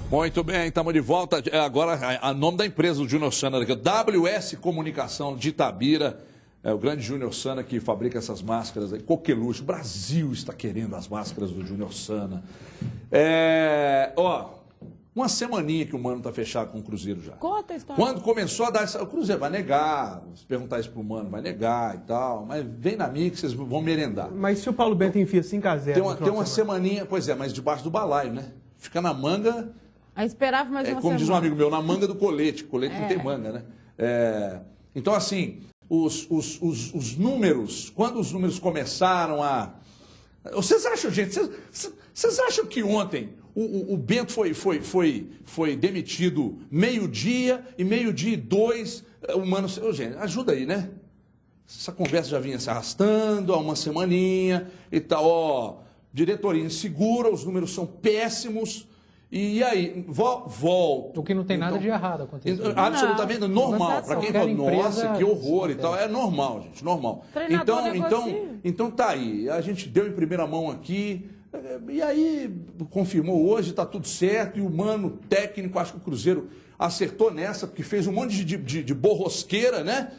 Muito bem, estamos de volta. Agora, a nome da empresa do Júnior Sana, aqui, WS Comunicação de Itabira. É o grande Júnior Sana que fabrica essas máscaras aí. Coqueluche, o Brasil está querendo as máscaras do Júnior Sana. Uma semaninha que o Mano está fechado com o Cruzeiro já. Conta a história. Quando começou a dar essa... O Cruzeiro vai negar, se perguntar isso pro Mano, vai negar e tal. Mas vem na minha que vocês vão merendar. Mas se o Paulo Bento enfia 5-0... Tem uma semaninha, pois é, mas debaixo do balaio, né? Fica na manga... Aí esperava mais uma como semana. diz um amigo meu, na manga do colete. Colete não tem manga, né? Então, assim, os números, quando os números começaram a... Vocês acham, gente, vocês acham que ontem o Bento foi demitido meio-dia e meio-dia e 2, o Mano... Gente, ajuda aí, né? Essa conversa já vinha se arrastando há uma semaninha e tal. Diretoria insegura, os números são péssimos. E aí, volto. O que não tem nada de errado acontecendo. Absolutamente normal. Para quem fala, nossa, que horror e tal. É normal, gente, normal. Então tá aí. A gente deu em primeira mão aqui. E aí, confirmou hoje, tá tudo certo. E o Mano, técnico, acho que o Cruzeiro acertou nessa, porque fez um monte de borrosqueira, né?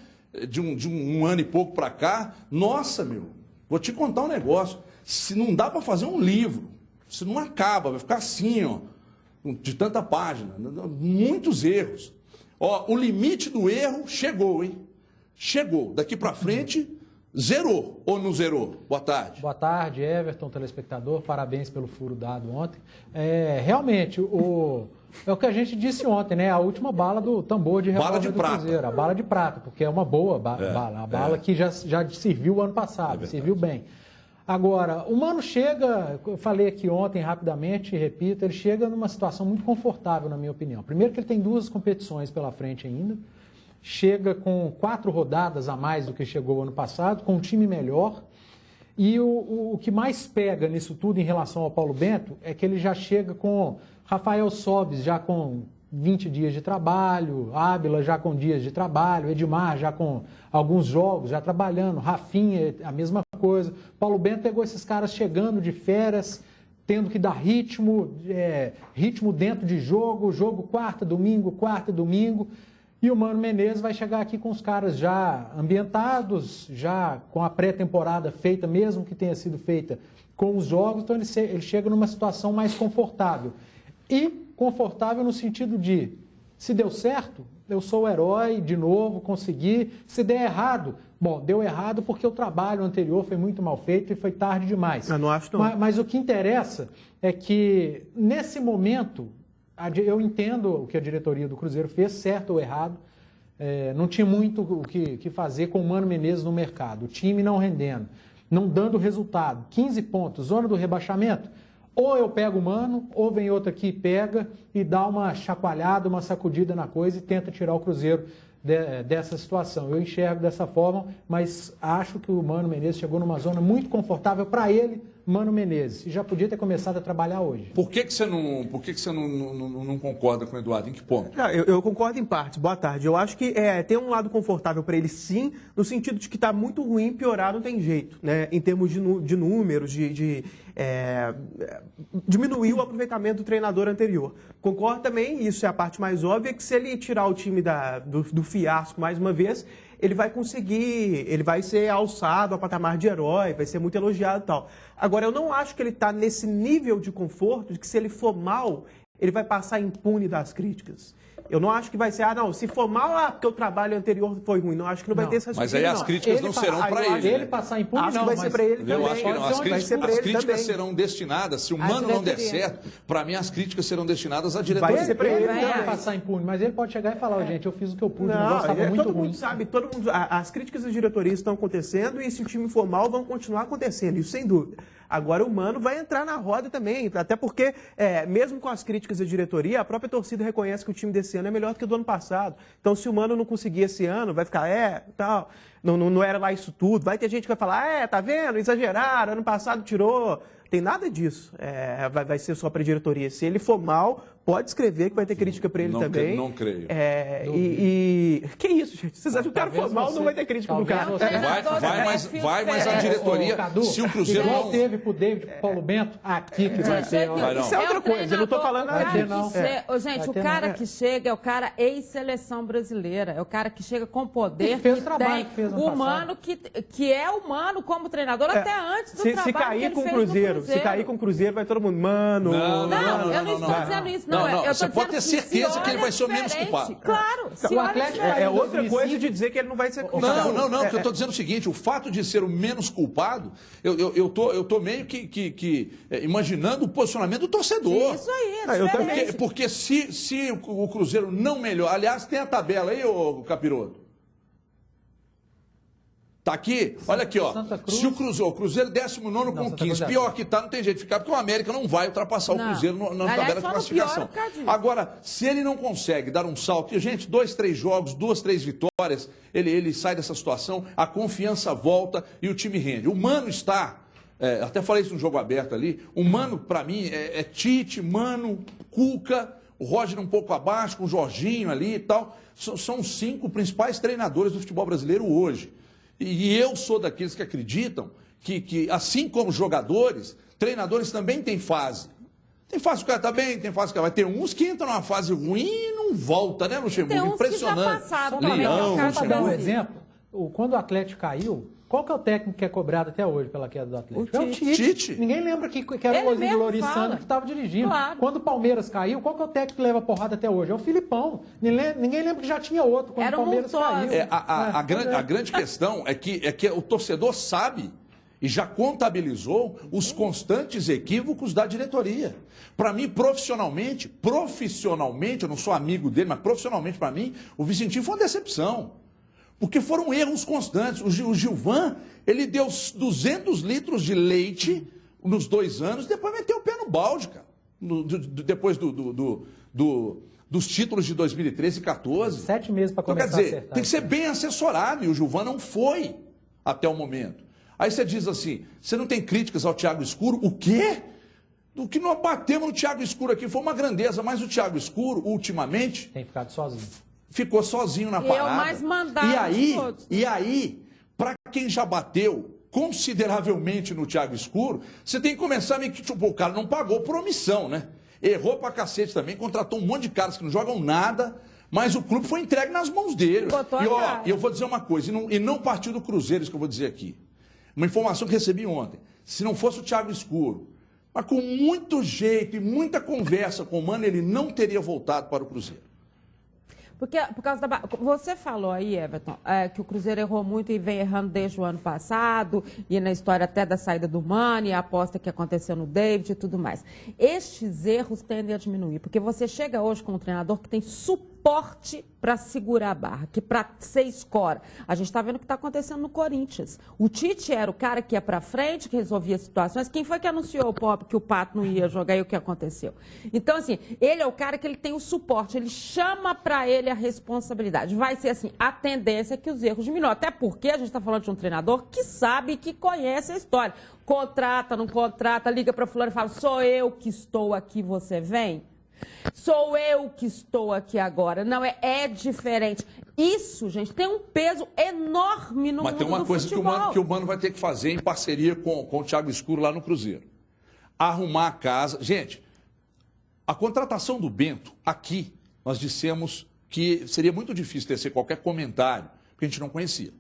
De um ano e pouco para cá. Nossa, meu, vou te contar um negócio. Se não dá para fazer um livro, se não acaba, vai ficar assim, ó. De tanta página, muitos erros. O limite do erro chegou, hein? Chegou. Daqui para frente, zerou ou não zerou? Boa tarde. Boa tarde, Everton, telespectador. Parabéns pelo furo dado ontem. Realmente, é o que a gente disse ontem, né? A última bala do tambor de revólver do Cruzeiro. A bala de prata, porque é uma boa bala. A bala que já serviu ano passado, serviu bem. Agora, o Mano chega, eu falei aqui ontem rapidamente, e repito, ele chega numa situação muito confortável, na minha opinião. Primeiro que ele tem 2 competições pela frente ainda, chega com 4 rodadas a mais do que chegou ano passado, com um time melhor, e o que mais pega nisso tudo em relação ao Paulo Bento é que ele já chega com Rafael Sobis já com 20 dias de trabalho, Ábila já com dias de trabalho, Edmar já com alguns jogos, já trabalhando, Rafinha, a mesma coisa. Paulo Bento pegou esses caras chegando de férias, tendo que dar ritmo dentro de jogo quarta, domingo, e o Mano Menezes vai chegar aqui com os caras já ambientados, já com a pré-temporada feita, mesmo que tenha sido feita com os jogos, então ele chega numa situação mais confortável. E confortável no sentido de, se deu certo, eu sou o herói, de novo, consegui. Se der errado, bom, deu errado porque o trabalho anterior foi muito mal feito e foi tarde demais. Eu não acho não. Mas o que interessa é que, nesse momento, eu entendo o que a diretoria do Cruzeiro fez, certo ou errado. Não tinha muito o que fazer com o Mano Menezes no mercado. O time não rendendo, não dando resultado. 15 pontos, zona do rebaixamento. Ou eu pego o Mano, ou vem outro aqui e pega e dá uma chacoalhada, uma sacudida na coisa e tenta tirar o Cruzeiro dessa situação. Eu enxergo dessa forma, mas acho que o Mano Menezes chegou numa zona muito confortável para ele, Mano Menezes, e já podia ter começado a trabalhar hoje. Por que você não concorda com o Eduardo? Em que ponto? Eu concordo em partes. Boa tarde. Eu acho que tem um lado confortável para ele, sim, no sentido de que está muito ruim, piorar não tem jeito, né? Em termos de números, diminuir o aproveitamento do treinador anterior. Concordo também, isso é a parte mais óbvia, que se ele tirar o time do fiasco mais uma vez, ele vai conseguir, ele vai ser alçado a patamar de herói, vai ser muito elogiado e tal. Agora, eu não acho que ele está nesse nível de conforto de que se ele for mal, ele vai passar impune das críticas. Eu não acho que vai ser, se for mal, porque o trabalho anterior foi ruim. Não acho que não vai ter essa Mas aí as críticas não serão para ele. Ele passar impune, acho que vai ser para ele também. Eu acho que não. As críticas serão destinadas, se o Mano não der certo, para mim as críticas serão destinadas à diretoria. Vai ser para ele também. Passar impune, mas ele pode chegar e falar, gente, eu fiz o que eu pude, o negócio estava muito ruim. Todo mundo sabe, as críticas da diretoria estão acontecendo e se o time for mal, vão continuar acontecendo, isso sem dúvida. Agora o Mano vai entrar na roda também, até porque, mesmo com as críticas da diretoria, a própria torcida reconhece que o time desse ano é melhor do que o do ano passado. Então, se o Mano não conseguir esse ano, vai ficar, tal, não era lá isso tudo. Vai ter gente que vai falar, tá vendo, exageraram, ano passado tirou Tem nada disso. Vai ser só para a diretoria. Se ele for mal, pode escrever que vai ter crítica para ele também. Não creio. Que isso, gente? Vocês acham que o cara for mal, não vai ter crítica do cara? Vai, mas a diretoria, se o Cruzeiro não... teve pro David, pro Paulo Bento, aqui que vai ter... Isso é outra coisa, eu não estou falando nada disso. Gente, o cara que chega é o cara ex-seleção brasileira, é o cara que chega com poder, que fez o trabalho que fez no humano, que é humano como treinador até antes do trabalho que ele fez no Cruzeiro. Se cair com o Cruzeiro, vai todo mundo, mano... Não, eu não estou dizendo isso, não. Você pode ter certeza que ele vai ser o menos culpado. Claro, o Atlético é outra coisa de dizer que ele não vai ser culpado. Não, eu estou dizendo o seguinte, o fato de ser o menos culpado, eu tô meio que imaginando o posicionamento do torcedor. Isso aí, porque se o Cruzeiro não melhora, aliás, tem a tabela aí, ô Capiroto. Tá aqui, olha aqui, ó. Se o Cruzeiro 19º com 15, pior que tá, não tem jeito de ficar, porque o América não vai ultrapassar o Cruzeiro na tabela de classificação. Agora, se ele não consegue dar um salto, e, gente, 2, 3 jogos, 2, 3 vitórias, ele sai dessa situação, a confiança volta e o time rende. O Mano está, até falei isso no jogo aberto ali, o Mano, para mim, é Tite, Mano, Cuca, o Roger um pouco abaixo, com o Jorginho ali e tal. São os 5 principais treinadores do futebol brasileiro hoje. E eu sou daqueles que acreditam que assim como jogadores, treinadores também têm fase. Tem fase que o cara tá bem, tem fase que vai ter uns que entram numa fase ruim e não volta, né, Luxemburgo? Tem uns impressionante. que já passaram, Para dar um exemplo, quando o Atlético caiu, qual que é o técnico que é cobrado até hoje pela queda do Atlético? É o Tite. Ninguém lembra que era o Osílio Lorissano que estava dirigindo. Claro. Quando o Palmeiras caiu, qual que é o técnico que leva porrada até hoje? É o Filipão. Ninguém lembra que já tinha outro quando o Palmeiras caiu. A grande questão é que o torcedor sabe e já contabilizou os constantes equívocos da diretoria. Para mim, profissionalmente, eu não sou amigo dele, mas profissionalmente para mim, o Vicentinho foi uma decepção. Porque foram erros constantes. O Gilvan, ele deu 200 litros de leite nos 2 anos, depois meteu o pé no balde, cara. Depois dos títulos de 2013 e 2014. 7 meses para começar quer dizer, a acertar. tem que ser bem assessorado, e o Gilvan não foi até o momento. Aí você diz assim, você não tem críticas ao Thiago Escuro? O quê? O que nós batemos no Thiago Escuro aqui foi uma grandeza, mas o Thiago Escuro, ultimamente... Tem ficado sozinho. Ficou sozinho na parada. Eu mais mandado e aí, para quem já bateu consideravelmente no Thiago Escuro, você tem que começar a meio que, tipo, o cara não pagou por omissão, né? Errou pra cacete também, contratou um monte de caras que não jogam nada, mas o clube foi entregue nas mãos dele. E eu vou dizer uma coisa, e não partiu do Cruzeiro, isso que eu vou dizer aqui. Uma informação que recebi ontem. Se não fosse o Thiago Escuro, mas com muito jeito e muita conversa com o Mano, ele não teria voltado para o Cruzeiro. Porque, por causa da... Você falou aí, Everton, que o Cruzeiro errou muito e vem errando desde o ano passado, e na história até da saída do Mano, e a aposta que aconteceu no David e tudo mais. Estes erros tendem a diminuir, porque você chega hoje com um treinador que tem suporte para segurar a barra, que para ser escora. A gente está vendo o que está acontecendo no Corinthians. O Tite era o cara que ia para frente, que resolvia situações. Quem foi que anunciou que o Pato não ia jogar e o que aconteceu? Então, assim, ele é o cara que ele tem o suporte, ele chama para ele a responsabilidade. Vai ser assim, a tendência é que os erros diminuam. Até porque a gente está falando de um treinador que sabe e que conhece a história. Contrata, não contrata, liga para fulano e fala, sou eu que estou aqui, você vem? Sou eu que estou aqui agora. Não, é diferente. Isso, gente, tem um peso enorme no mundo do futebol. Mas tem uma coisa que o Mano vai ter que fazer em parceria com o Thiago Escuro lá no Cruzeiro. Arrumar a casa. Gente, a contratação do Bento, aqui, nós dissemos que seria muito difícil tecer qualquer comentário, porque a gente não conhecia.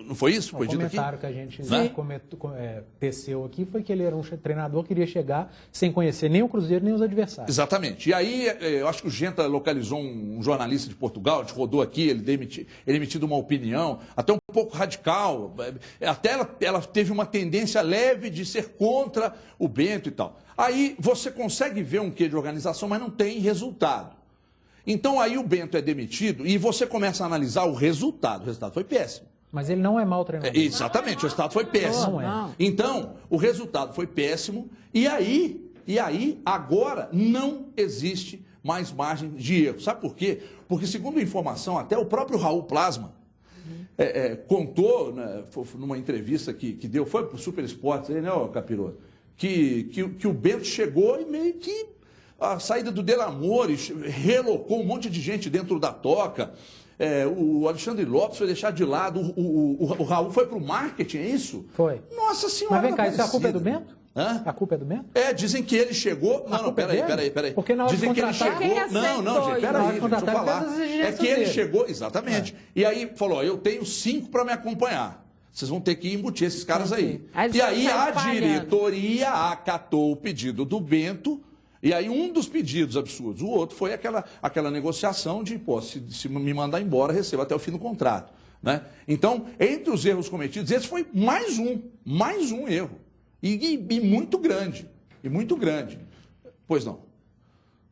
Não foi isso? Foi dito aqui? O comentário que a gente teceu aqui foi que ele era um treinador que iria chegar sem conhecer nem o Cruzeiro, nem os adversários. Exatamente. E aí, eu acho que o Genta localizou um jornalista de Portugal, a gente rodou aqui, ele emitido uma opinião, até um pouco radical. Até ela teve uma tendência leve de ser contra o Bento e tal. Aí você consegue ver um quê de organização, mas não tem resultado. Então aí o Bento é demitido e você começa a analisar o resultado. O resultado foi péssimo. Mas ele não é mau treinador. Exatamente, o resultado foi péssimo. Então, o resultado foi péssimo e aí agora não existe mais margem de erro. Sabe por quê? Porque, segundo a informação, até o próprio Raul Plasma contou, né, numa entrevista que deu, foi para o Super Esportes, aí, né, Capiroto? que o Bento chegou e meio que a saída do Delamores relocou um monte de gente dentro da toca. O Alexandre Lopes foi deixar de lado, o Raul foi para o marketing, é isso? Foi. Nossa Senhora! Mas vem cá, isso a culpa é do Bento? Hã? A culpa é do Bento? Dizem que ele chegou... Não, peraí. Porque na hora dizem de que ele chegou... Não, gente, peraí, deixa eu falar. É que ele chegou, exatamente. E aí falou, eu tenho 5 para me acompanhar. Vocês vão ter que embutir esses caras aí. E aí a diretoria acatou o pedido do Bento. E aí um dos pedidos absurdos, o outro foi aquela negociação de, se me mandar embora, receba até o fim do contrato. Né? Então, entre os erros cometidos, esse foi mais um erro. E muito grande. Pois não.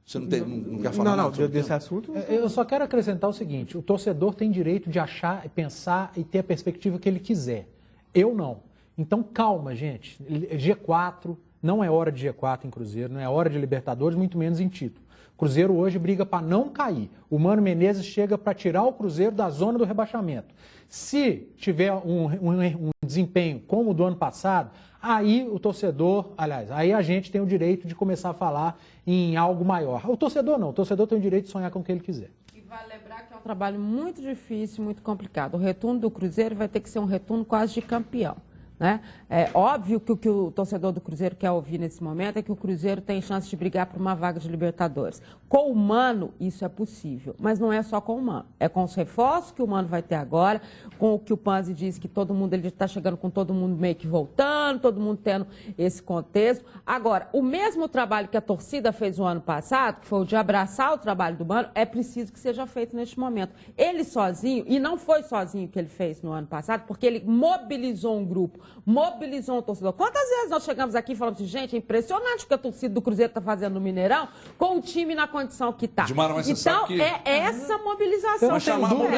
Você não quer falar nada sobre desse assunto? Eu só quero acrescentar o seguinte, o torcedor tem direito de achar, pensar e ter a perspectiva que ele quiser. Eu não. Então, calma, gente. G4... Não é hora de G4 em Cruzeiro, não é hora de Libertadores, muito menos em título. Cruzeiro hoje briga para não cair. O Mano Menezes chega para tirar o Cruzeiro da zona do rebaixamento. Se tiver um desempenho como o do ano passado, aí o torcedor, aliás, aí a gente tem o direito de começar a falar em algo maior. O torcedor não, o torcedor tem o direito de sonhar com o que ele quiser. E vale lembrar que é um trabalho muito difícil, muito complicado. O retorno do Cruzeiro vai ter que ser um retorno quase de campeão. Né? É óbvio que o que o torcedor do Cruzeiro quer ouvir nesse momento é que o Cruzeiro tem chance de brigar por uma vaga de Libertadores. Com o Mano, isso é possível, mas não é só com o Mano. É com os reforços que o Mano vai ter agora, com o que o Panzi diz que todo mundo, ele está chegando com todo mundo meio que voltando, todo mundo tendo esse contexto. Agora, o mesmo trabalho que a torcida fez no ano passado, que foi o de abraçar o trabalho do Mano, é preciso que seja feito neste momento. Ele sozinho, e não foi sozinho que ele fez no ano passado, porque ele mobilizou um grupo, mobilizou um torcedor. Quantas vezes nós chegamos aqui e falamos assim, gente, é impressionante o que a torcida do Cruzeiro está fazendo no Mineirão com o time na condição que está. Então, é essa mobilização. Mas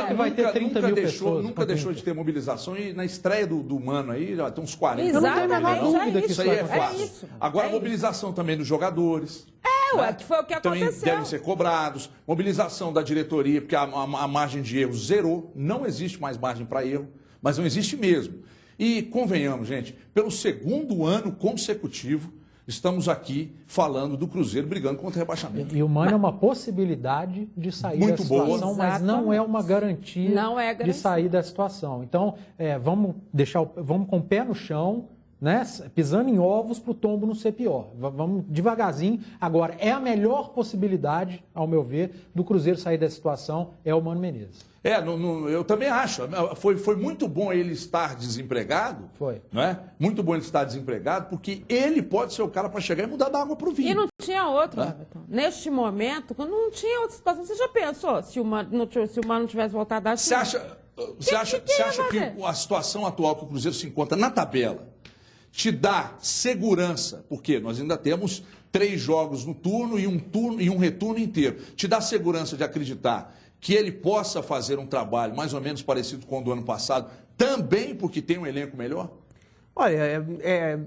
que vai ter 30 mil pessoas. Nunca deixou de ter mobilização e na estreia do Mano aí, já tem uns 40. Exatamente, isso aí é fácil. Agora, a mobilização também dos jogadores. Que foi o que aconteceu. Também devem ser cobrados. Mobilização da diretoria, porque a margem de erro zerou. Não existe mais margem para erro, mas não existe mesmo. E convenhamos, gente, pelo segundo ano consecutivo, estamos aqui falando do Cruzeiro brigando contra o rebaixamento. E o Mano é uma possibilidade de sair da situação, mas não é uma garantia de sair da situação. Então, vamos com o pé no chão, né, pisando em ovos para o tombo não ser pior. Vamos devagarzinho. Agora, é a melhor possibilidade, ao meu ver, do Cruzeiro sair da situação, é o Mano Menezes. Eu também acho. Foi muito bom ele estar desempregado. Foi. Não é? Muito bom ele estar desempregado, porque ele pode ser o cara para chegar e mudar da água para o vinho. E não tinha outro, Everton. Neste momento, não tinha outra situação. Você já pensou se o Mano não tivesse voltado a... Você acha que a situação atual que o Cruzeiro se encontra na tabela te dá segurança? Porque nós ainda temos 3 jogos no turno e um retorno inteiro. Te dá segurança de acreditar que ele possa fazer um trabalho mais ou menos parecido com o do ano passado, também porque tem um elenco melhor? Olha,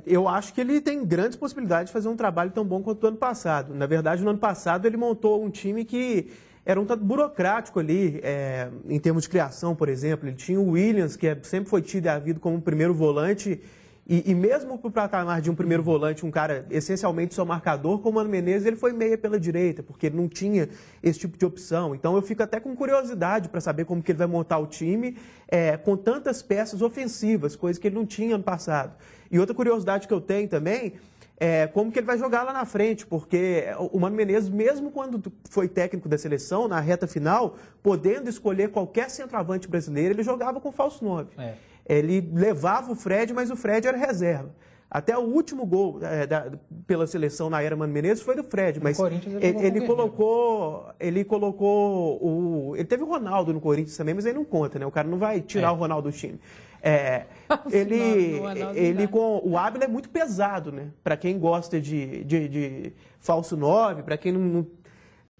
eu acho que ele tem grandes possibilidades de fazer um trabalho tão bom quanto o do ano passado. Na verdade, no ano passado ele montou um time que era um tanto burocrático ali, em termos de criação, por exemplo. Ele tinha o Williams, que sempre foi tido e havido como primeiro volante. E mesmo para o patamar de um primeiro volante, um cara essencialmente só marcador, como o Mano Menezes, ele foi meia pela direita, porque ele não tinha esse tipo de opção. Então eu fico até com curiosidade para saber como que ele vai montar o time com tantas peças ofensivas, coisa que ele não tinha ano passado. E outra curiosidade que eu tenho também é como que ele vai jogar lá na frente, porque o Mano Menezes, mesmo quando foi técnico da seleção, na reta final, podendo escolher qualquer centroavante brasileiro, ele jogava com falso 9. Ele levava o Fred, mas o Fred era reserva. Até o último gol pela seleção na era Mano Menezes foi do Fred, mas ele teve o Ronaldo no Corinthians também, mas aí não conta, né? O cara não vai tirar o Ronaldo do time. O Ábila é muito pesado, né? Para quem gosta de falso 9, para quem não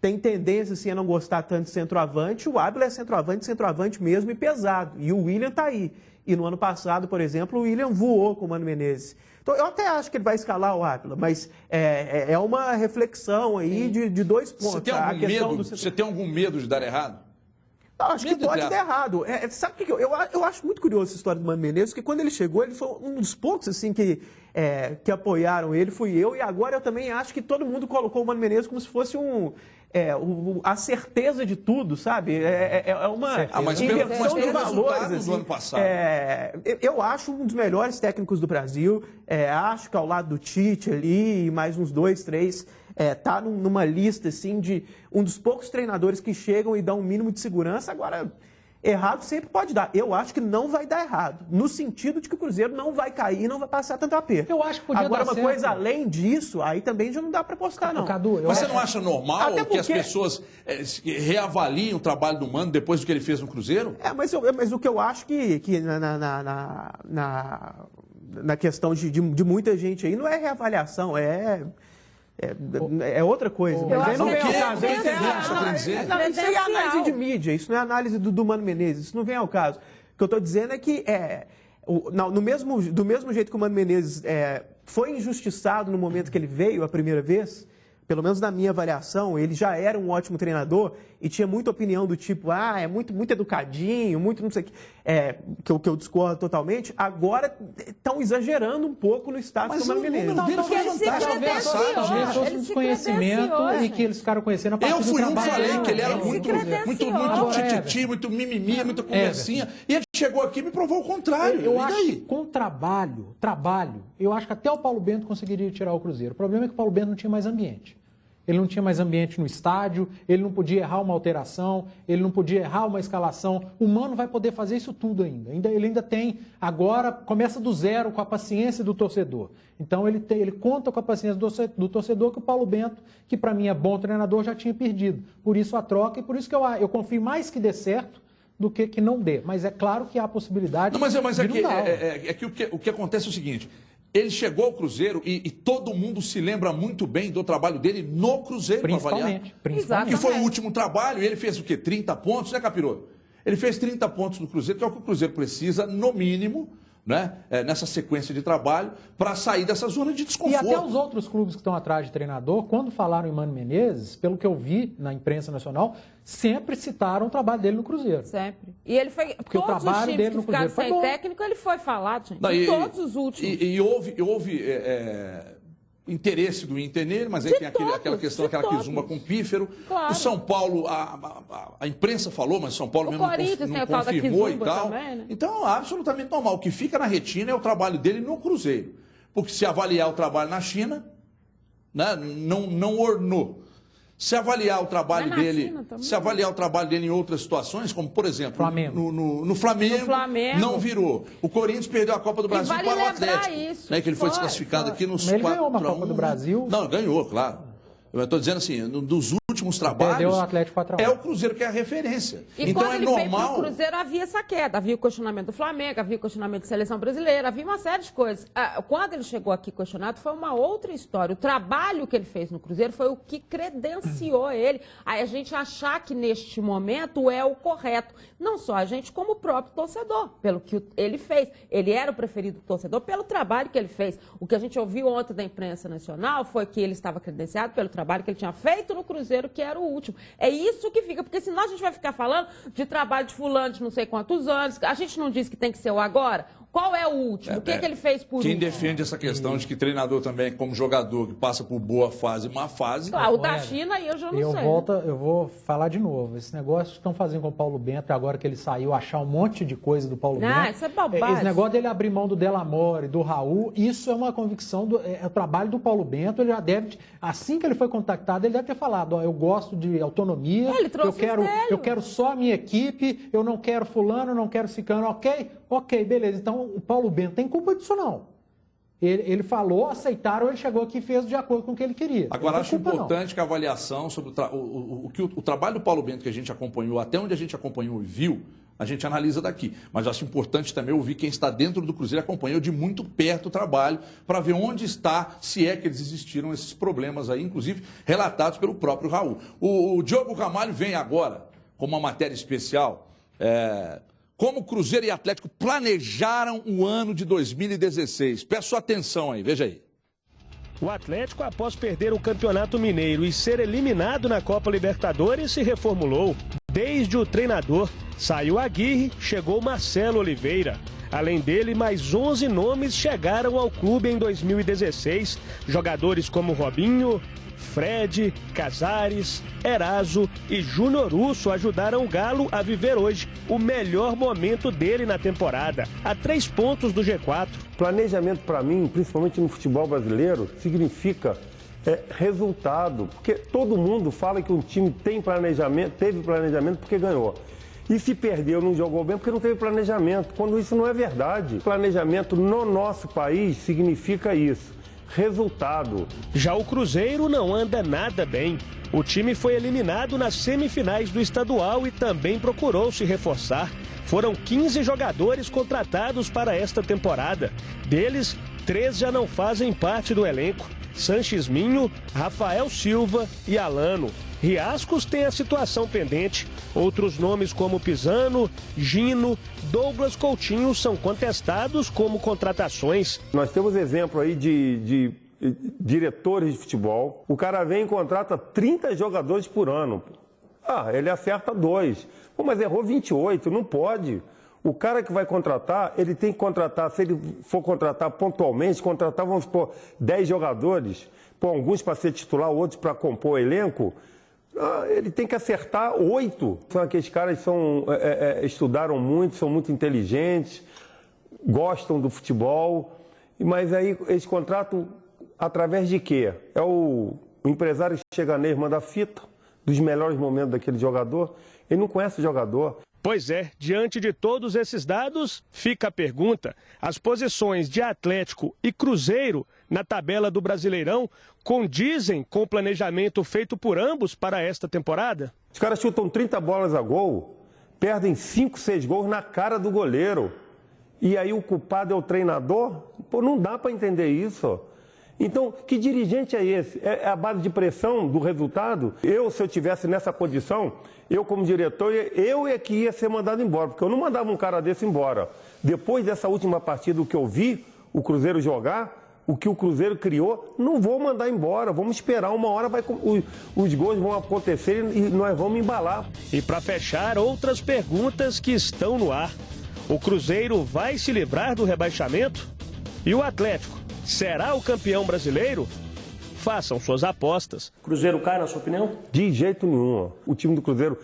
tem tendência assim, a não gostar tanto de centroavante, o Ábila é centroavante mesmo e pesado. E o William tá aí. E no ano passado, por exemplo, o William voou com o Mano Menezes. Então, eu até acho que ele vai escalar o Ábila, mas é uma reflexão aí de 2 pontos. Você tem algum medo de dar errado? Acho que pode dar errado. Sabe o que eu acho muito curioso essa história do Mano Menezes, porque quando ele chegou, ele foi um dos poucos assim, que apoiaram ele, fui eu, e agora eu também acho que todo mundo colocou o Mano Menezes como se fosse a certeza de tudo, sabe? Uma inversão de valores. Assim. Do ano passado. Eu acho um dos melhores técnicos do Brasil, acho que ao lado do Tite ali, mais uns 2, 3... tá numa lista, assim, de um dos poucos treinadores que chegam e dão um mínimo de segurança. Agora, errado sempre pode dar. Eu acho que não vai dar errado, no sentido de que o Cruzeiro não vai cair, não vai passar tanto aperto. Eu acho que podia Agora, dar uma certo. Coisa além disso, aí também já não dá para apostar, não. Cadu, mas você não acha normal que as pessoas reavaliem o trabalho do Mano depois do que ele fez no Cruzeiro? Mas o que eu acho que na questão de muita gente aí não é reavaliação, é outra coisa. Mas não vem ao caso. Isso é análise de mídia, isso não é análise do Mano Menezes, isso não vem ao caso. O que eu estou dizendo é que, do mesmo jeito que o Mano Menezes foi injustiçado no momento que ele veio a primeira vez, pelo menos na minha avaliação, ele já era um ótimo treinador e tinha muita opinião do tipo, é muito educadinho, muito não sei o que, que eu discordo totalmente. Agora estão exagerando um pouco no status do Mano Menezes. Talvez fosse um desconhecimento e que eles ficaram conhecendo a partir do trabalho. Eu falei que ele era muito tititi, muito mimimi, muita conversinha. E ele chegou aqui e me provou o contrário. Eu acho que com trabalho, eu acho que até o Paulo Bento conseguiria tirar o Cruzeiro. O problema é que o Paulo Bento não tinha mais ambiente. Ele não tinha mais ambiente no estádio, ele não podia errar uma alteração, ele não podia errar uma escalação. O Mano vai poder fazer isso tudo ainda. Ele ainda tem, agora, começa do zero com a paciência do torcedor. Então ele conta com a paciência do torcedor que o Paulo Bento, que para mim é bom treinador, já tinha perdido. Por isso a troca e por isso que eu confio mais que dê certo do que não dê. Mas é claro que há a possibilidade de não dar. O que acontece é o seguinte... Ele chegou ao Cruzeiro e todo mundo se lembra muito bem do trabalho dele no Cruzeiro para avaliar. Principalmente. Que foi o último trabalho e ele fez o quê? 30 pontos, né, Capiroto? Ele fez 30 pontos no Cruzeiro, que é o que o Cruzeiro precisa, no mínimo, né, nessa sequência de trabalho, para sair dessa zona de desconforto. E até os outros clubes que estão atrás de treinador, quando falaram em Mano Menezes, pelo que eu vi na imprensa nacional, sempre citaram o trabalho dele no Cruzeiro. Sempre. E ele foi... Porque o trabalho dele no Cruzeiro foi bom. Técnico, ele foi falado, gente. Em todos os últimos. E houve interesse do Inter nele, mas aí tem aquela questão, aquela quizumba com o Pífero. Claro. O São Paulo, a imprensa falou, mas o São Paulo mesmo não confirmou e tal. Também, né? Então, absolutamente normal. O que fica na retina é o trabalho dele no Cruzeiro. Porque se avaliar o trabalho na China, né, não ornou. Se avaliar o trabalho dele, em outras situações, como por exemplo, no Flamengo, não virou. O Corinthians perdeu a Copa do Brasil para o Atlético, né, que ele foi desclassificado aqui nos 4-1. Ele ganhou uma Copa do Brasil? Não, ganhou, claro. Eu estou dizendo assim, dos últimos trabalhos, o Atlético 4-1. é o Cruzeiro que é a referência. E então quando ele normal. veio para o Cruzeiro, havia essa queda. Havia o questionamento do Flamengo, havia o questionamento da seleção brasileira, havia uma série de coisas. Quando ele chegou aqui questionado, foi uma outra história. O trabalho que ele fez no Cruzeiro foi o que credenciou ele. Aí a gente achar que neste momento é o correto. Não só a gente, como o próprio torcedor, pelo que ele fez. Ele era o preferido do torcedor pelo trabalho que ele fez. O que a gente ouviu ontem da imprensa nacional foi que ele estava credenciado pelo trabalho que ele tinha feito no Cruzeiro, que era o último. É isso que fica, porque senão a gente vai ficar falando de trabalho de fulano de não sei quantos anos. A gente não disse que tem que ser o agora? Qual é o último? O que ele fez por último? Quem defende essa questão de que treinador também, como jogador, que passa por boa fase e má fase... Claro, o da China aí eu já não sei. Eu vou falar de novo. Esse negócio que estão fazendo com o Paulo Bento, agora que ele saiu, achar um monte de coisa do Paulo Bento. Isso é bobagem. Esse negócio dele abrir mão do Delamore, do Raul, isso é uma convicção, é o trabalho do Paulo Bento. Ele já deve, assim que ele foi contactado, ele deve ter falado, eu gosto de autonomia, eu quero só a minha equipe, eu não quero fulano, não quero ciclano, ok, beleza. Então, o Paulo Bento tem culpa disso, não. Ele falou, aceitaram, ele chegou aqui e fez de acordo com o que ele queria. Agora, acho importante que a avaliação sobre o trabalho do Paulo Bento que a gente acompanhou, até onde a gente acompanhou e viu, a gente analisa daqui. Mas acho importante também ouvir quem está dentro do Cruzeiro e acompanhou de muito perto o trabalho, para ver onde está, se é que eles existiram esses problemas aí, inclusive relatados pelo próprio Raul. O Diogo Ramalho vem agora com uma matéria especial, como Cruzeiro e Atlético planejaram o ano de 2016. Peço atenção aí, veja aí. O Atlético, após perder o Campeonato Mineiro e ser eliminado na Copa Libertadores, se reformulou. Desde o treinador, saiu Aguirre, chegou Marcelo Oliveira. Além dele, mais 11 nomes chegaram ao clube em 2016. Jogadores como Robinho, Fred, Casares, Eraso e Júnior Urso ajudaram o Galo a viver hoje o melhor momento dele na temporada, a 3 pontos do G4. Planejamento, para mim, principalmente no futebol brasileiro, significa resultado, porque todo mundo fala que um time tem planejamento, teve planejamento porque ganhou. E se perdeu, não jogou bem porque não teve planejamento, quando isso não é verdade. Planejamento no nosso país significa isso, resultado. Já o Cruzeiro não anda nada bem. O time foi eliminado nas semifinais do estadual e também procurou se reforçar. Foram 15 jogadores contratados para esta temporada. Deles, 3 já não fazem parte do elenco. Sanches Minho, Rafael Silva e Alano. Riascos tem a situação pendente. Outros nomes como Pisano, Gino, Douglas Coutinho são contestados como contratações. Nós temos exemplo aí de diretores de futebol. O cara vem e contrata 30 jogadores por ano. Ele acerta 2. Mas errou 28, não pode. O cara que vai contratar, ele tem que contratar, se ele for contratar pontualmente, contratar, vamos supor, 10 jogadores, alguns para ser titular, outros para compor o elenco, ele tem que acertar 8. São aqueles caras que estudaram muito, são muito inteligentes, gostam do futebol, mas aí eles contratam através de quê? É o empresário que chega nele, manda a fita dos melhores momentos daquele jogador, ele não conhece o jogador. Pois é, diante de todos esses dados, fica a pergunta: as posições de Atlético e Cruzeiro na tabela do Brasileirão condizem com o planejamento feito por ambos para esta temporada? Os caras chutam 30 bolas a gol, perdem 5, 6 gols na cara do goleiro. E aí o culpado é o treinador? Não dá para entender isso. Então, que dirigente é esse? É a base de pressão do resultado? Se eu estivesse nessa posição, eu como diretor, eu é que ia ser mandado embora, porque eu não mandava um cara desse embora. Depois dessa última partida, o que eu vi o Cruzeiro jogar, o que o Cruzeiro criou, não vou mandar embora, vamos esperar, uma hora os gols vão acontecer e nós vamos embalar. E para fechar, outras perguntas que estão no ar. O Cruzeiro vai se livrar do rebaixamento? E o Atlético será o campeão brasileiro? Façam suas apostas. Cruzeiro cai, na sua opinião? De jeito nenhum. O time do Cruzeiro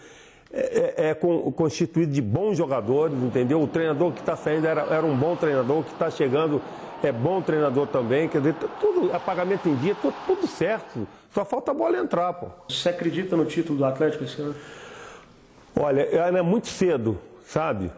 é constituído de bons jogadores, entendeu? O treinador que está saindo era um bom treinador, o que está chegando é bom treinador também. Quer dizer, tudo é pagamento em dia, tudo certo. Só falta a bola entrar, pô. Você acredita no título do Atlético esse ano? Olha, é muito cedo, sabe?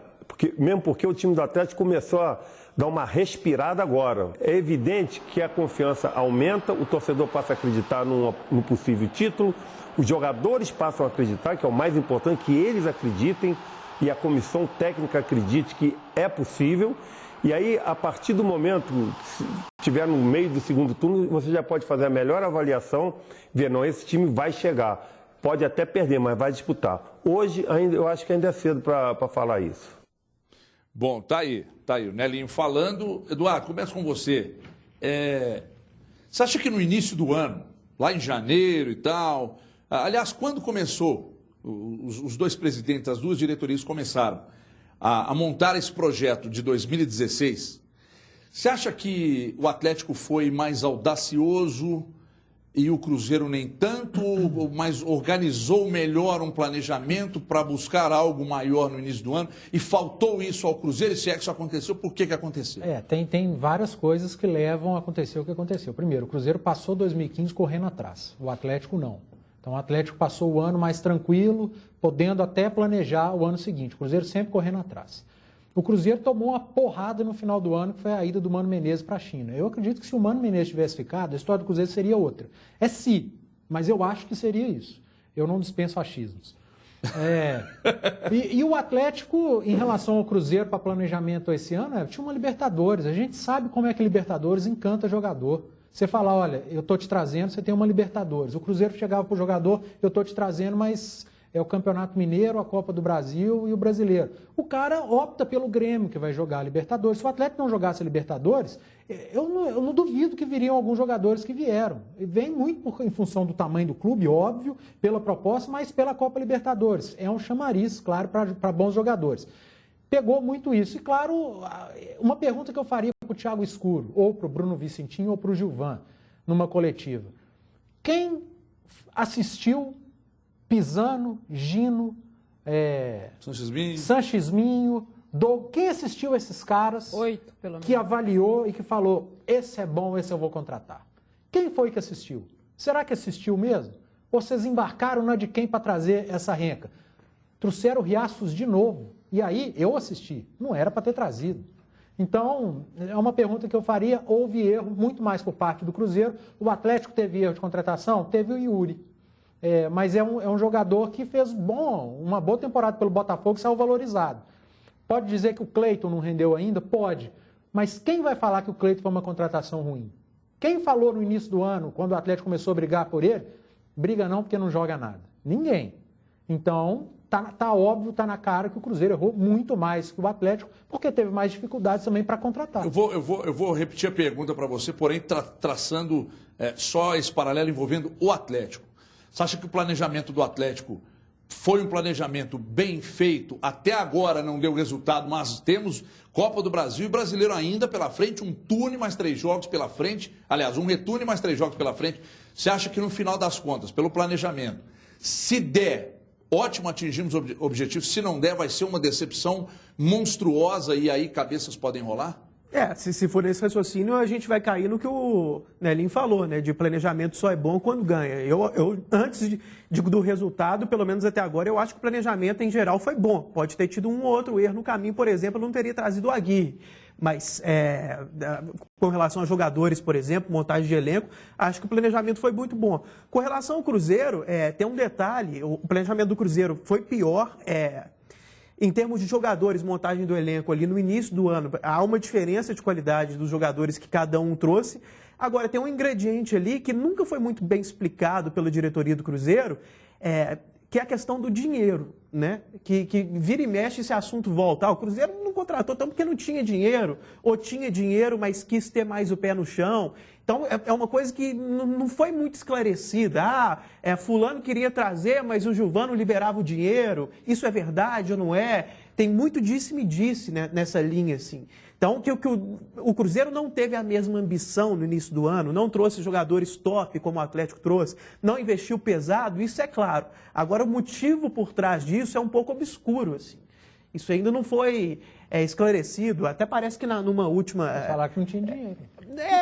Mesmo porque o time do Atlético começou a dar uma respirada agora. É evidente que a confiança aumenta, o torcedor passa a acreditar no possível título, os jogadores passam a acreditar, que é o mais importante, que eles acreditem e a comissão técnica acredite que é possível. E aí, a partir do momento que estiver no meio do segundo turno, você já pode fazer a melhor avaliação, ver, não, esse time vai chegar. Pode até perder, mas vai disputar. Hoje, eu acho que ainda é cedo para falar isso. Bom, tá aí o Nelinho falando. Eduardo, começa com você. Você acha que no início do ano, lá em janeiro e tal, aliás, quando começou, os dois presidentes, as duas diretorias começaram a montar esse projeto de 2016, você acha que o Atlético foi mais audacioso e o Cruzeiro nem tanto, mas organizou melhor um planejamento para buscar algo maior no início do ano e faltou isso ao Cruzeiro? E se é que isso aconteceu, por que aconteceu? Tem várias coisas que levam a acontecer o que aconteceu. Primeiro, o Cruzeiro passou 2015 correndo atrás, o Atlético não. Então o Atlético passou o ano mais tranquilo, podendo até planejar o ano seguinte. O Cruzeiro sempre correndo atrás. O Cruzeiro tomou uma porrada no final do ano, que foi a ida do Mano Menezes para a China. Eu acredito que se o Mano Menezes tivesse ficado, a história do Cruzeiro seria outra. Mas eu acho que seria isso. Eu não dispenso achismos. E o Atlético, em relação ao Cruzeiro para planejamento esse ano, tinha uma Libertadores. A gente sabe como é que Libertadores encanta jogador. Você fala, olha, eu estou te trazendo, você tem uma Libertadores. O Cruzeiro chegava para o jogador, eu estou te trazendo, mas é o Campeonato Mineiro, a Copa do Brasil e o Brasileiro. O cara opta pelo Grêmio, que vai jogar a Libertadores. Se o Atlético não jogasse a Libertadores, eu não duvido que viriam alguns jogadores que vieram. E vem muito em função do tamanho do clube, óbvio, pela proposta, mas pela Copa Libertadores. É um chamariz, claro, para bons jogadores. Pegou muito isso. E, claro, uma pergunta que eu faria para o Thiago Escuro, ou para o Bruno Vicentinho, ou para o Gilvan, numa coletiva. Quem assistiu Pisano, Gino, Sanchisminho, quem assistiu esses caras 8, pelo menos, que avaliou e que falou, esse é bom, esse eu vou contratar? Quem foi que assistiu? Será que assistiu mesmo? Ou vocês embarcaram na de quem para trazer essa renca? Trouxeram Riascos de novo. E aí eu assisti. Não era para ter trazido. Então, é uma pergunta que eu faria. Houve erro muito mais por parte do Cruzeiro. O Atlético teve erro de contratação? Teve o Yuri. Mas é um jogador que fez uma boa temporada pelo Botafogo e saiu valorizado. Pode dizer que o Cleiton não rendeu ainda? Pode. Mas quem vai falar que o Cleiton foi uma contratação ruim? Quem falou no início do ano, quando o Atlético começou a brigar por ele? Briga não, porque não joga nada. Ninguém. Então, tá óbvio, tá na cara que o Cruzeiro errou muito mais que o Atlético, porque teve mais dificuldades também para contratar. Eu vou repetir a pergunta para você, porém traçando só esse paralelo envolvendo o Atlético. Você acha que o planejamento do Atlético foi um planejamento bem feito? Até agora não deu resultado, mas temos Copa do Brasil e Brasileiro ainda pela frente, um turno mais 3 jogos pela frente, aliás, um retorno mais 3 jogos pela frente. Você acha que no final das contas, pelo planejamento, se der, ótimo, atingimos o objetivo, se não der, vai ser uma decepção monstruosa e aí cabeças podem rolar? Se for esse raciocínio, a gente vai cair no que o Nelinho falou, né? De planejamento só é bom quando ganha. Eu antes do resultado, pelo menos até agora, eu acho que o planejamento em geral foi bom. Pode ter tido um ou outro erro no caminho, por exemplo, eu não teria trazido o Aguirre. Mas com relação a jogadores, por exemplo, montagem de elenco, acho que o planejamento foi muito bom. Com relação ao Cruzeiro, tem um detalhe, o planejamento do Cruzeiro foi pior, em termos de jogadores, montagem do elenco ali no início do ano, há uma diferença de qualidade dos jogadores que cada um trouxe. Agora, tem um ingrediente ali que nunca foi muito bem explicado pela diretoria do Cruzeiro, que é a questão do dinheiro, né? Que vira e mexe esse assunto volta. O Cruzeiro não contratou tanto porque não tinha dinheiro, ou tinha dinheiro, mas quis ter mais o pé no chão. Então, é uma coisa que não foi muito esclarecida. Fulano queria trazer, mas o Gilvan não liberava o dinheiro. Isso é verdade ou não é? Tem muito disse-me-disse, né, nessa linha, assim. Então, que o Cruzeiro não teve a mesma ambição no início do ano, não trouxe jogadores top como o Atlético trouxe, não investiu pesado, isso é claro. Agora, o motivo por trás disso é um pouco obscuro, assim. Isso ainda não foi esclarecido, até parece que numa última... Falar que não tinha dinheiro.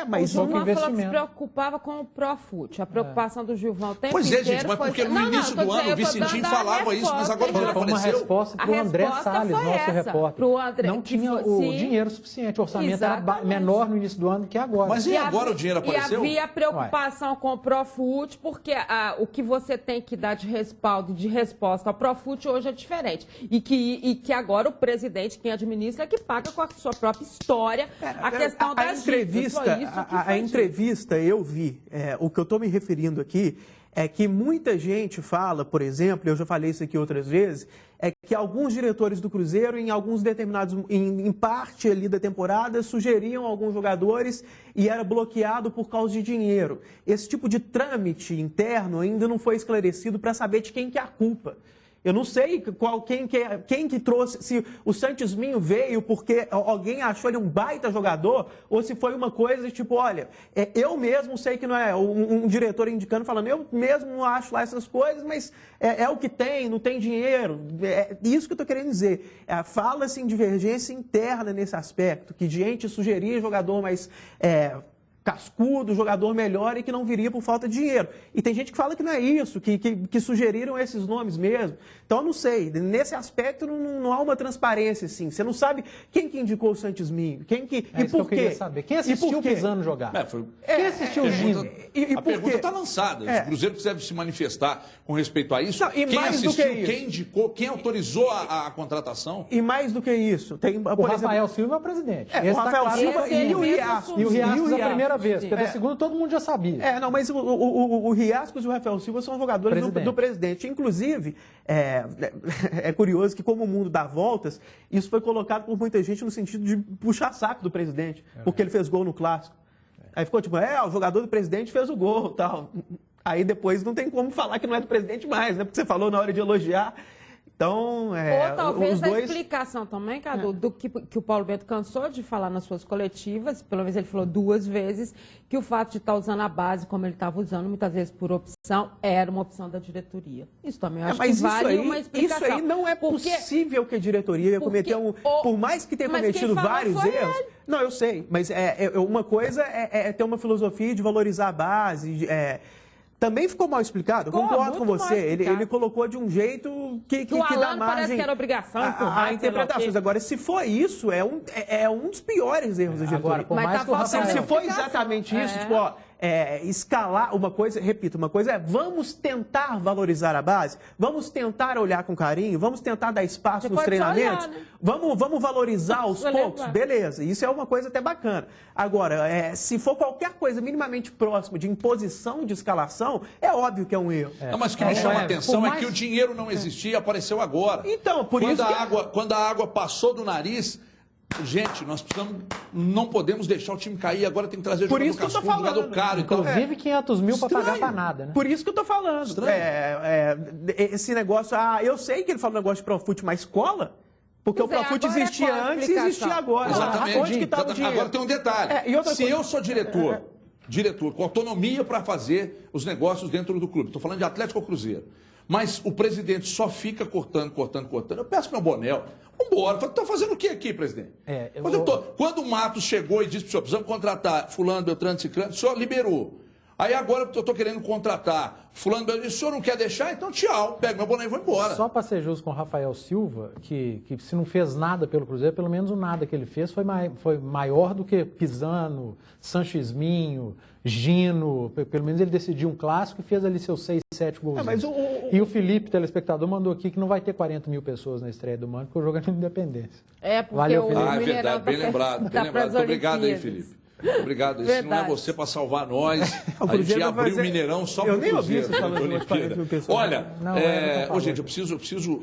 Mas o Gilvan falou que se preocupava com o Profut. A preocupação do Gilvan o tempo inteiro... Pois é, gente, mas porque no início do ano o Vicentinho falava isso, mas agora o dinheiro apareceu. Foi uma resposta para o André Salles, nosso repórter. Não tinha o dinheiro suficiente, o orçamento era menor no início do ano que agora. Mas e agora o dinheiro apareceu? E havia preocupação com o Profut, porque o que você tem que dar de respaldo, de resposta ao Profut hoje é diferente. E que agora o presidente, quem administra, é que paga com a sua própria história a questão das dívidas. A entrevista eu vi, o que eu estou me referindo aqui é que muita gente fala, por exemplo, eu já falei isso aqui outras vezes, é que alguns diretores do Cruzeiro, em alguns determinados, em parte ali da temporada, sugeriam alguns jogadores e era bloqueado por causa de dinheiro. Esse tipo de trâmite interno ainda não foi esclarecido para saber de quem que é a culpa. Eu não sei quem que trouxe, se o Sanchisminho veio porque alguém achou ele um baita jogador, ou se foi uma coisa tipo, olha, eu mesmo sei que não é um diretor indicando, falando, eu mesmo não acho lá essas coisas, mas é o que tem, não tem dinheiro. É isso que eu estou querendo dizer. Fala-se em divergência interna nesse aspecto, que gente sugeria jogador mais... cascudo, jogador melhor e que não viria por falta de dinheiro. E tem gente que fala que não é isso, que sugeriram esses nomes mesmo. Então, eu não sei. Nesse aspecto, não há uma transparência, assim. Você não sabe quem que indicou o Sanchisminho, e por quê. Eu queria saber. Quem assistiu o Pisano jogar? Quem assistiu o Gino? A pergunta está lançada. Se o Cruzeiro quiser se manifestar com respeito a isso, não, quem assistiu, quem indicou, quem autorizou a contratação? E mais do que isso. Tem, o Rafael Silva é o presidente. O Rafael Silva e o Riascos. E o Riascos, a primeira primeira vez, porque da segunda todo mundo já sabia. Não, mas o Riascos e o Rafael Silva são jogadores do presidente. Inclusive, é curioso que, como o mundo dá voltas, isso foi colocado por muita gente no sentido de puxar saco do presidente, porque ele fez gol no Clássico. Aí ficou tipo, o jogador do presidente fez o gol e tal. Aí depois não tem como falar que não é do presidente mais, né? Porque você falou na hora de elogiar. Então, ou talvez a explicação também, Cadu, do que o Paulo Bento cansou de falar nas suas coletivas, pelo menos ele falou 2 vezes, que o fato de estar usando a base como ele estava usando, muitas vezes por opção, era uma opção da diretoria. Isso também eu acho que vale uma explicação. Isso aí não é possível que a diretoria cometeu por mais que tenha cometido vários erros. Não, eu sei, mas uma coisa é ter uma filosofia de valorizar a base, também ficou mal explicado, eu concordo com você. Ele colocou de um jeito que dá margem parece que era obrigação a interpretações. Agora, se for isso, é um dos piores erros da diretoria. Agora, por mais que se for exatamente isso, tipo, escalar uma coisa, repito, uma coisa é vamos tentar valorizar a base, vamos tentar olhar com carinho, vamos tentar dar espaço nos treinamentos, vamos valorizar aos poucos, beleza, isso é uma coisa até bacana. Agora, se for qualquer coisa minimamente próxima de imposição de escalação, é óbvio que é um erro. Não, mas o que me chama a atenção é que o dinheiro não existia e apareceu agora. Então, quando a água passou do nariz... Gente, nós não podemos deixar o time cair, agora tem que trazer jogador cascudo, jogador caro. Inclusive 500 mil para pagar para nada, né? Por isso que eu estou falando. Esse negócio, eu sei que ele fala um negócio de Profut, mas cola? Porque o Profut existia antes e existia agora. Exatamente. Onde que tá o dinheiro? Agora tem um detalhe. Se eu sou diretor com autonomia para fazer os negócios dentro do clube, estou falando de Atlético ou Cruzeiro, mas o presidente só fica cortando. Eu peço meu boné. Vambora. Estou fazendo o que aqui, presidente? Quando o Matos chegou e disse para o senhor, precisamos contratar fulano, beltrano, ciclano, o senhor liberou. Aí agora eu estou querendo contratar fulano, beltrano, o senhor não quer deixar? Então tchau, pega meu boné e vou embora. Só para ser justo com o Rafael Silva, que se não fez nada pelo Cruzeiro, pelo menos o nada que ele fez foi maior do que Pisano, Sanchisminho, Gino, pelo menos ele decidiu um clássico e fez ali seus 6, 7 gols. E o Felipe, telespectador, mandou aqui que não vai ter 40 mil pessoas na estreia do Mano, porque o jogo é de Independência. Porque valeu, Felipe. É verdade, bem lembrado. Muito obrigado aí, Felipe. Obrigado. Isso não é você para salvar nós. A gente ia abrir o Mineirão só para o Cruzeiro. Olha, gente, eu preciso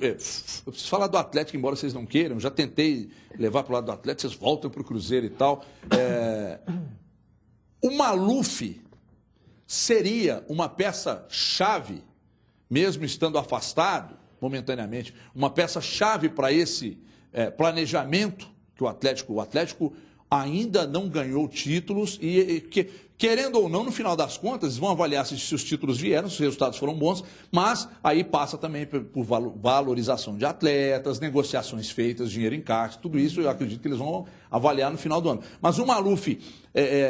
falar do Atlético, embora vocês não queiram. Já tentei levar para o lado do Atlético, vocês voltam para o Cruzeiro e tal. O Maluf seria uma peça-chave, mesmo estando afastado momentaneamente, uma peça-chave para esse planejamento que o Atlético ainda não ganhou títulos e querendo ou não, no final das contas, vão avaliar se os títulos vieram, se os resultados foram bons, mas aí passa também por valorização de atletas, negociações feitas, dinheiro em caixa, tudo isso eu acredito que eles vão avaliar no final do ano. Mas o Maluf,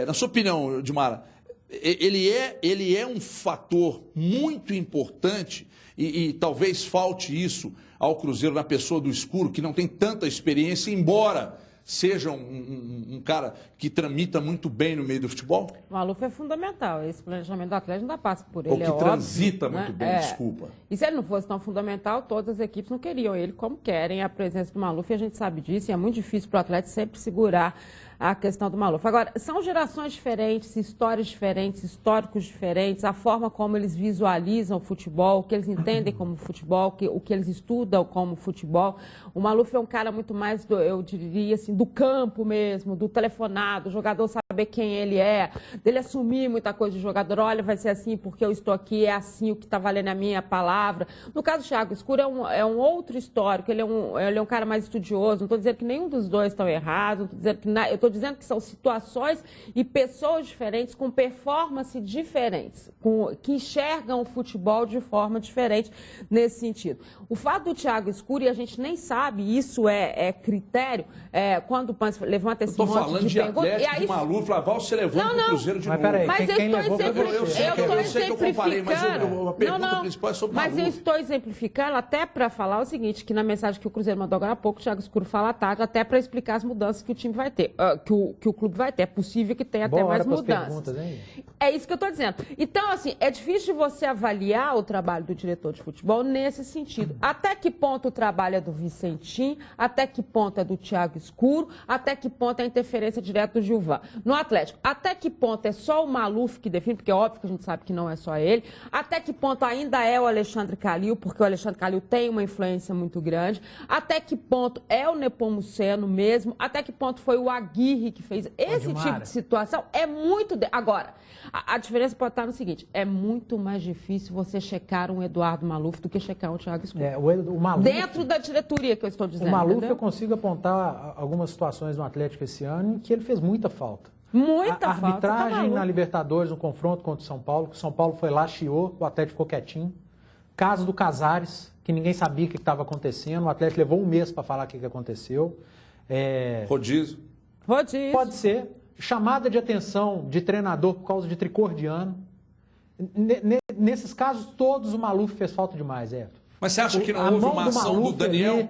na sua opinião, Dimara, ele é um fator muito importante e talvez falte isso ao Cruzeiro na pessoa do Escuro, que não tem tanta experiência, embora seja um cara que tramita muito bem no meio do futebol? O Maluf é fundamental. Esse planejamento do Atlético não dá passo por ele. Ou que transita muito bem, desculpa. E se ele não fosse tão fundamental, todas as equipes não queriam ele como querem a presença do Maluf, e a gente sabe disso, e é muito difícil para o Atlético sempre segurar a questão do Maluf. Agora, são gerações diferentes, histórias diferentes, históricos diferentes, a forma como eles visualizam o futebol, o que eles entendem como futebol, o que eles estudam como futebol. O Maluf é um cara muito mais, eu diria assim, do campo mesmo, do telefonado, o jogador saber quem ele é, dele assumir muita coisa de jogador, olha, vai ser assim porque eu estou aqui, é assim o que está valendo a minha palavra. No caso do Thiago Escuro, é um outro histórico, ele é um cara mais estudioso, não estou dizendo que nenhum dos dois estão errados, eu estou dizendo que são situações e pessoas diferentes, com performance diferentes, que enxergam o futebol de forma diferente nesse sentido. O fato do Thiago Escuro, e a gente nem sabe, isso é critério, quando o Pans levanta esse monte de perguntas... Eu estou falando de Atlético, de Maluf, Laval, você levando para o Cruzeiro de novo. Mas eu estou exemplificando... Mas eu estou exemplificando até para falar o seguinte, que na mensagem que o Cruzeiro mandou agora há pouco, o Thiago Escuro fala à tarde, até para explicar as mudanças que o time vai ter, que o clube vai ter. É possível que tenha até mais mudanças. É isso que eu estou dizendo. Então, assim, é difícil de você avaliar o trabalho do diretor de futebol nesse sentido. Até que ponto o trabalho é do Vicentim, até que ponto é do Thiago Escuro, até que ponto é a interferência direta do Gilvan. No Atlético, até que ponto é só o Maluf que define, porque é óbvio que a gente sabe que não é só ele, até que ponto ainda é o Alexandre Calil, porque o Alexandre Calil tem uma influência muito grande, até que ponto é o Nepomuceno mesmo, até que ponto foi o Aguirre que fez esse tipo de situação, é muito... Agora, a diferença pode estar no seguinte, é muito mais difícil você checar um Eduardo Maluf do que checar um Thiago Escuro. O Maluf, dentro da diretoria que eu estou dizendo. O Maluf, entendeu? Eu consigo apontar algumas situações no Atlético esse ano em que ele fez muita falta. Muita a falta. Arbitragem na Libertadores, no confronto contra o São Paulo, que o São Paulo foi lá, chiou, o Atlético ficou quietinho. Caso do Casares, que ninguém sabia o que estava acontecendo, o Atlético levou um mês para falar o que aconteceu. Rodízio. Pode ser. Chamada de atenção de treinador por causa de tricordiano. Nesses casos todos, o Maluf fez falta demais, Mas você acha que não houve uma ação do Daniel?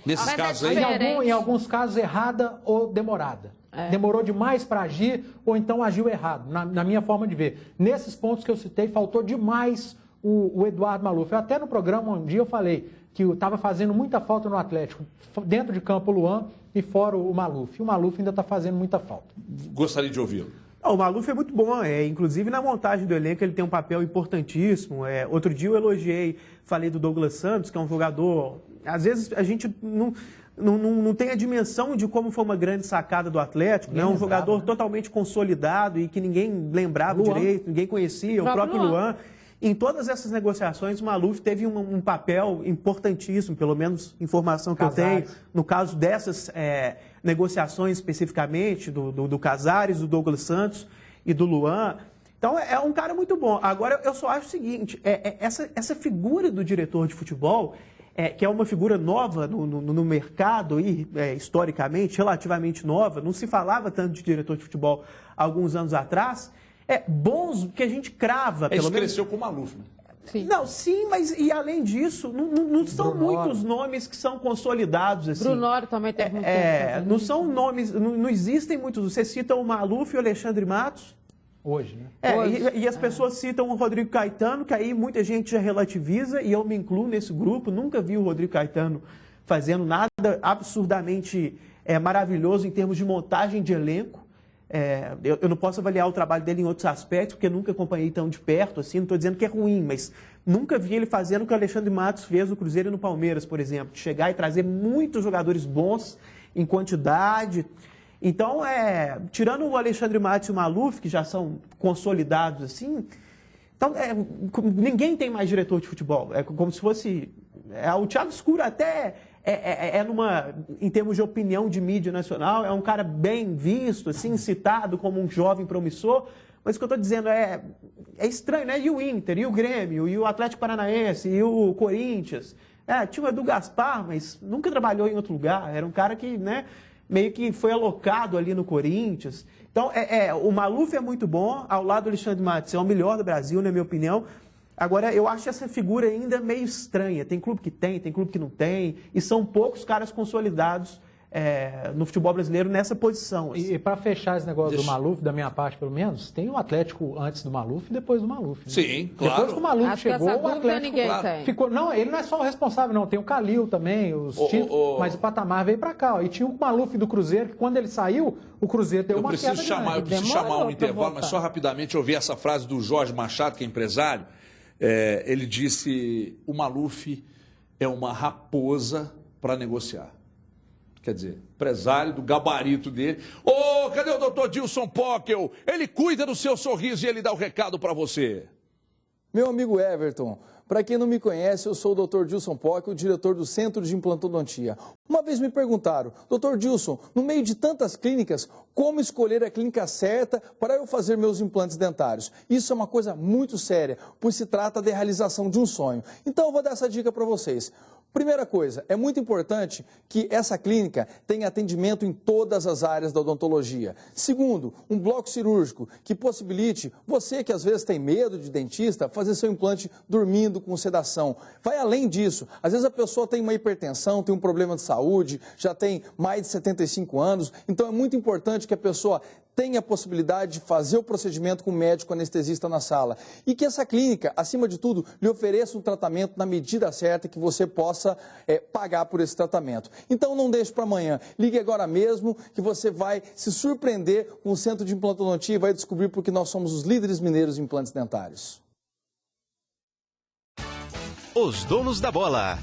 Nesses casos aí? Em alguns casos, errada ou demorada. Demorou demais para agir ou então agiu errado, na minha forma de ver. Nesses pontos que eu citei, faltou demais o Eduardo Maluf. Até no programa um dia eu falei que estava fazendo muita falta no Atlético, dentro de campo o Luan e fora o Maluf. E o Maluf ainda está fazendo muita falta. Gostaria de ouvi-lo. O Maluf é muito bom, inclusive na montagem do elenco ele tem um papel importantíssimo. Outro dia eu falei do Douglas Santos, que é um jogador... Às vezes a gente não tem a dimensão de como foi uma grande sacada do Atlético, né? Um jogador totalmente consolidado e que ninguém lembrava direito, ninguém conhecia, o próprio Luan. Em todas essas negociações, o Maluf teve um papel importantíssimo, pelo menos informação que eu tenho, no caso dessas negociações especificamente, do Casares, do Douglas Santos e do Luan. Então, é um cara muito bom. Agora, eu só acho o seguinte, essa figura do diretor de futebol, que é uma figura nova no mercado, historicamente, relativamente nova, não se falava tanto de diretor de futebol há alguns anos atrás, bons que a gente crava, pelo menos. Cresceu com o Maluf, né? Sim. Não, sim, mas e além disso, não são muitos nomes que são consolidados assim. Brunoro também tem muito tempo. Não são nomes, não existem muitos. Você cita o Maluf e o Alexandre Matos. Hoje, né? E as pessoas citam o Rodrigo Caetano, que aí muita gente já relativiza, e eu me incluo nesse grupo. Nunca vi o Rodrigo Caetano fazendo nada absurdamente maravilhoso em termos de montagem de elenco. Eu não posso avaliar o trabalho dele em outros aspectos, porque nunca acompanhei tão de perto, assim, não estou dizendo que é ruim, mas nunca vi ele fazendo o que o Alexandre Matos fez no Cruzeiro e no Palmeiras, por exemplo, de chegar e trazer muitos jogadores bons em quantidade. Então, tirando o Alexandre Matos e o Maluf, que já são consolidados assim, então, ninguém tem mais diretor de futebol. É como se fosse... o Thiago Escuro até... em termos de opinião de mídia nacional, é um cara bem visto, assim, citado como um jovem promissor, mas o que eu estou dizendo é estranho, né? E o Inter, e o Grêmio, e o Atlético Paranaense, e o Corinthians. Tinha o Edu Gaspar, mas nunca trabalhou em outro lugar, era um cara que, né, meio que foi alocado ali no Corinthians. Então, o Maluf é muito bom, ao lado do Alexandre Matos, é o melhor do Brasil, na minha opinião. Agora, eu acho essa figura ainda meio estranha. Tem clube que tem clube que não tem. E são poucos caras consolidados no futebol brasileiro nessa posição. Assim. E para fechar esse negócio do Maluf, da minha parte pelo menos, tem o Atlético antes do Maluf e depois do Maluf. Né? Sim, claro. Depois que o Maluf chegou, o Atlético ficou... Não, ele não é só o responsável, não. Tem o Calil também, os títulos, mas o patamar veio para cá. E tinha o Maluf do Cruzeiro, que quando ele saiu, o Cruzeiro deu uma queda. Eu preciso chamar um intervalo, mas só rapidamente eu ouvi essa frase do Jorge Machado, que é empresário. Ele disse: o Maluf é uma raposa para negociar. Quer dizer, empresário do gabarito dele. Cadê o doutor Dilson Pockel? Ele cuida do seu sorriso e ele dá o recado para você. Meu amigo Everton, para quem não me conhece, eu sou o Dr. Dilson Pockel, diretor do Centro de Implantodontia. Uma vez me perguntaram: Dr. Dilson, no meio de tantas clínicas, como escolher a clínica certa para eu fazer meus implantes dentários? Isso é uma coisa muito séria, pois se trata da realização de um sonho. Então eu vou dar essa dica para vocês. Primeira coisa, é muito importante que essa clínica tenha atendimento em todas as áreas da odontologia. Segundo, um bloco cirúrgico que possibilite você que às vezes tem medo de dentista fazer seu implante dormindo com sedação. Vai além disso, às vezes a pessoa tem uma hipertensão, tem um problema de saúde, já tem mais de 75 anos, então é muito importante que a pessoa tenha a possibilidade de fazer o procedimento com o médico anestesista na sala. E que essa clínica, acima de tudo, lhe ofereça um tratamento na medida certa que você possa pagar por esse tratamento. Então não deixe para amanhã. Ligue agora mesmo que você vai se surpreender com o Centro de Implantodontia e vai descobrir porque nós somos os líderes mineiros em implantes dentários. Os donos da bola.